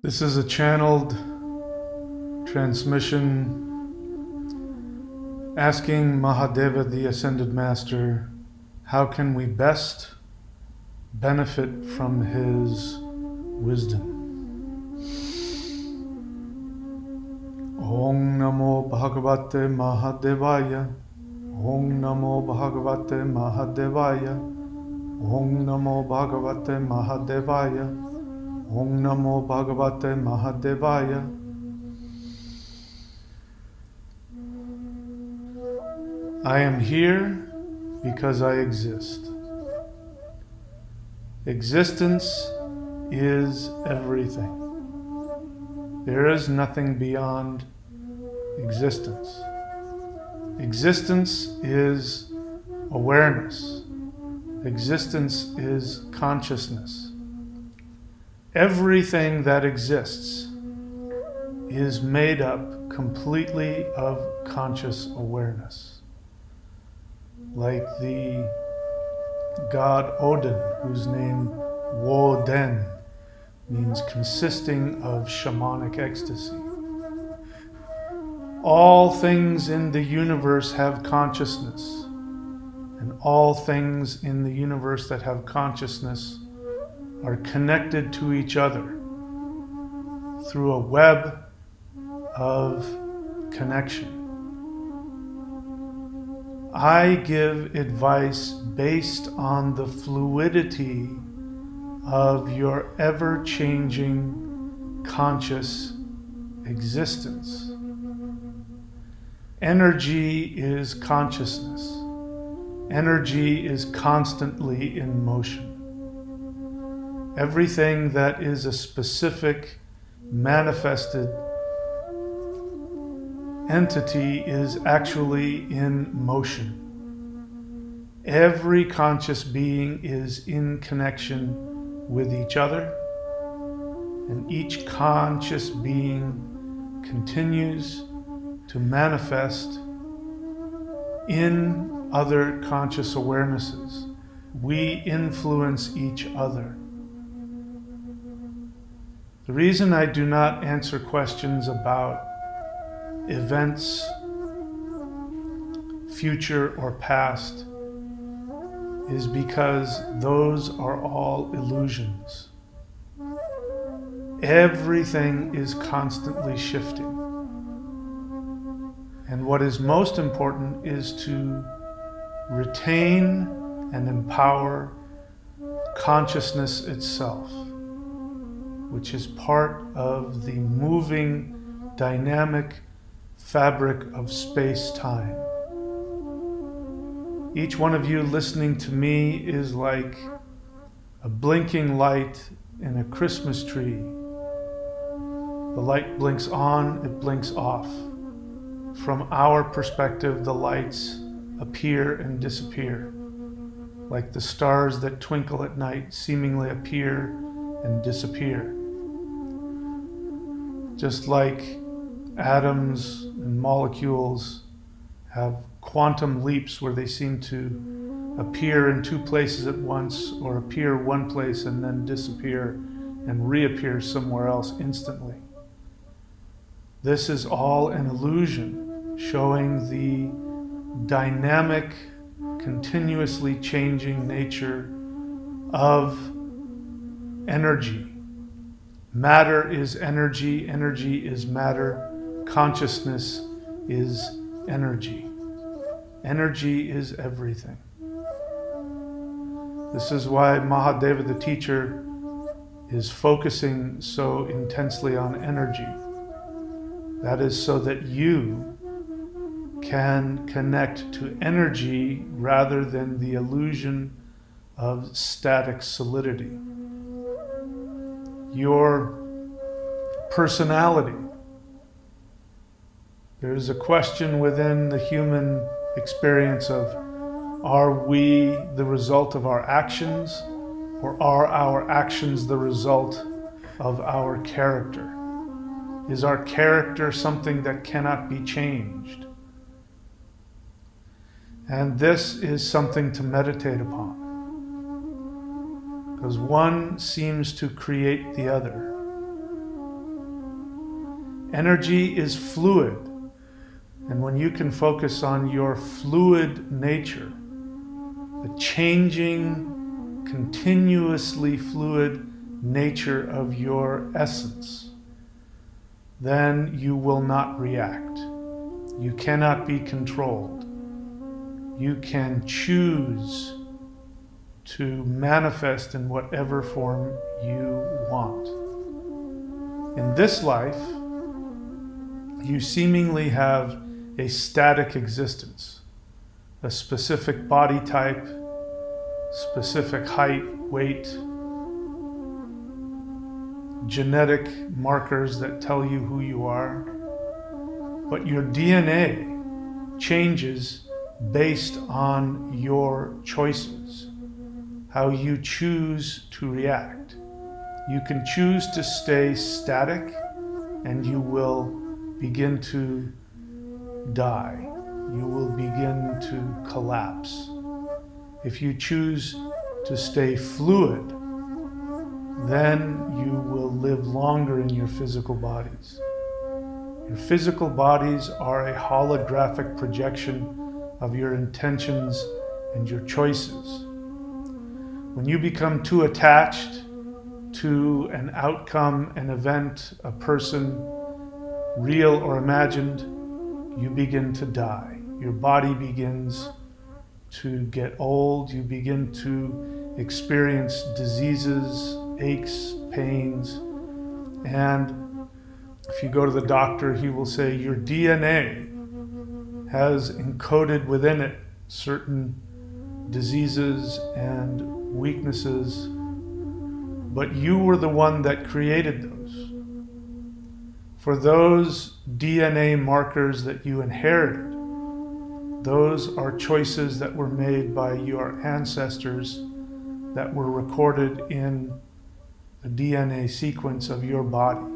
This is a channeled transmission asking Mahadeva, the Ascended Master, how can we best benefit from his wisdom? Om Namo Bhagavate Mahadevaya. Om Namo Bhagavate Mahadevaya. Om Namo Bhagavate Mahadevaya. Om Namo Bhagavate Mahadevaya. I am here because I exist. Existence is everything. There is nothing beyond existence. Existence is awareness. Existence is consciousness. Everything that exists is made up completely of conscious awareness. Like the god Odin, whose name Woden means consisting of shamanic ecstasy. All things in the universe have consciousness, and all things in the universe that have consciousness are connected to each other through a web of connection. I give advice based on the fluidity of your ever-changing conscious existence. Energy is consciousness. Energy is constantly in motion. Everything that is a specific, manifested entity is actually in motion. Every conscious being is in connection with each other, and each conscious being continues to manifest in other conscious awarenesses. We influence each other. The reason I do not answer questions about events, future or past, is because those are all illusions. Everything is constantly shifting. And what is most important is to retain and empower consciousness itself, which is part of the moving, dynamic fabric of space-time. Each one of you listening to me is like a blinking light in a Christmas tree. The light blinks on, it blinks off. From our perspective, the lights appear and disappear, like the stars that twinkle at night seemingly appear and disappear. Just like atoms and molecules have quantum leaps where they seem to appear in two places at once, or appear one place and then disappear and reappear somewhere else instantly. This is all an illusion, showing the dynamic, continuously changing nature of energy. Matter is energy, energy is matter, consciousness is energy. Energy is everything. This is why Mahadeva, the teacher, is focusing so intensely on energy. That is so that you can connect to energy rather than the illusion of static solidity. Your personality. There is a question within the human experience of, are we the result of our actions, or are our actions the result of our character? Is our character something that cannot be changed? And this is something to meditate upon, because one seems to create the other. Energy is fluid. And when you can focus on your fluid nature, the changing, continuously fluid nature of your essence, then you will not react. You cannot be controlled. You can choose to manifest in whatever form you want. In this life, you seemingly have a static existence, a specific body type, specific height, weight, genetic markers that tell you who you are. But your DNA changes based on your choices, how you choose to react. You can choose to stay static and you will begin to die. You will begin to collapse. If you choose to stay fluid, then you will live longer in your physical bodies. Your physical bodies are a holographic projection of your intentions and your choices. When you become too attached to an outcome, an event, a person, real or imagined, you begin to die. Your body begins to get old. You begin to experience diseases, aches, pains. And if you go to the doctor, he will say your DNA has encoded within it certain diseases and weaknesses, but you were the one that created those. For those DNA markers that you inherited, those are choices that were made by your ancestors that were recorded in the DNA sequence of your body.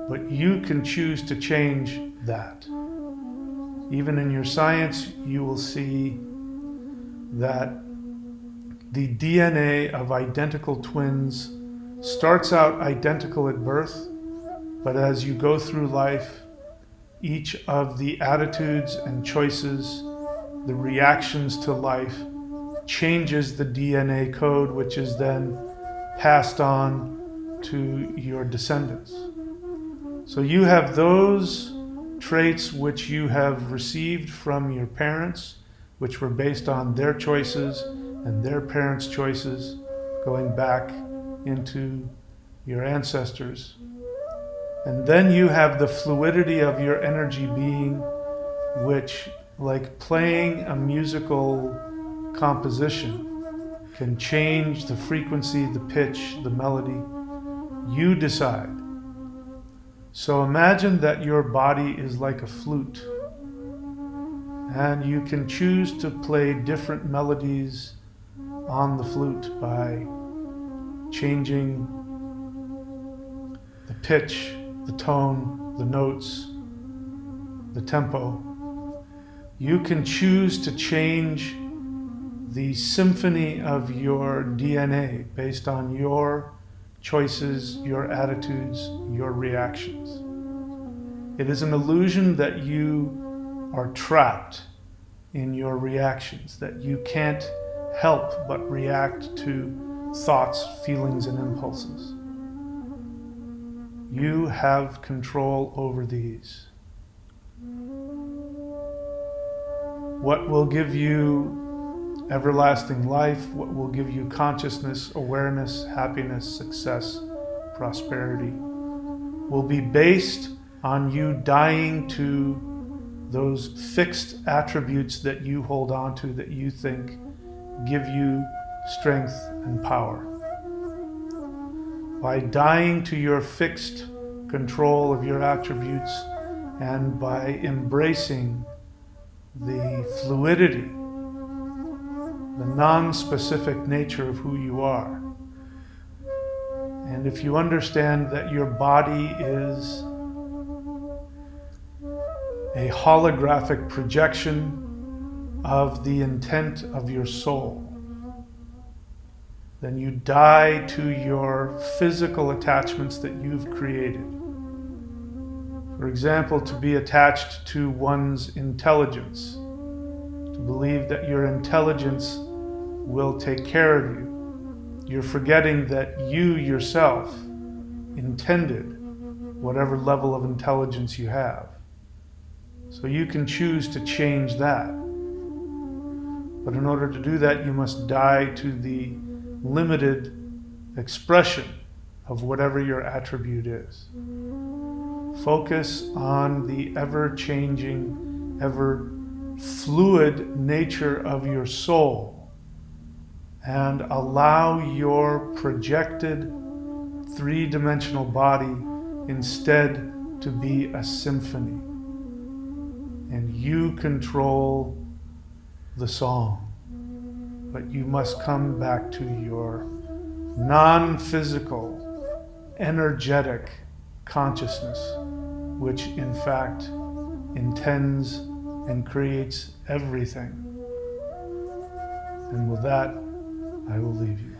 But you can choose to change that. Even in your science, you will see that the DNA of identical twins starts out identical at birth, but as you go through life, each of the attitudes and choices, the reactions to life, changes the DNA code, which is then passed on to your descendants. So you have those traits which you have received from your parents, which were based on their choices and their parents' choices, going back into your ancestors. And then you have the fluidity of your energy being, which, like playing a musical composition, can change the frequency, the pitch, the melody. You decide. So imagine that your body is like a flute, and you can choose to play different melodies on the flute by changing the pitch, the tone, the notes, the tempo. You can choose to change the symphony of your DNA based on your choices, your attitudes, your reactions. It is an illusion that you are trapped in your reactions, that you can't help but react to thoughts, feelings, and impulses. You have control over these. What will give you everlasting life, what will give you consciousness, awareness, happiness, success, prosperity, will be based on you dying to those fixed attributes that you hold on to, that you think give you strength and power. By dying to your fixed control of your attributes and by embracing the fluidity, the non-specific nature of who you are. And if you understand that your body is a holographic projection of the intent of your soul, then you die to your physical attachments that you've created. For example, to be attached to one's intelligence, to believe that your intelligence will take care of you. You're forgetting that you yourself intended whatever level of intelligence you have. So you can choose to change that. But in order to do that, you must die to the limited expression of whatever your attribute is. Focus on the ever-changing, ever-fluid nature of your soul and allow your projected three-dimensional body instead to be a symphony. And you control the song, but you must come back to your non-physical, energetic consciousness, which in fact intends and creates everything. And with that, I will leave you.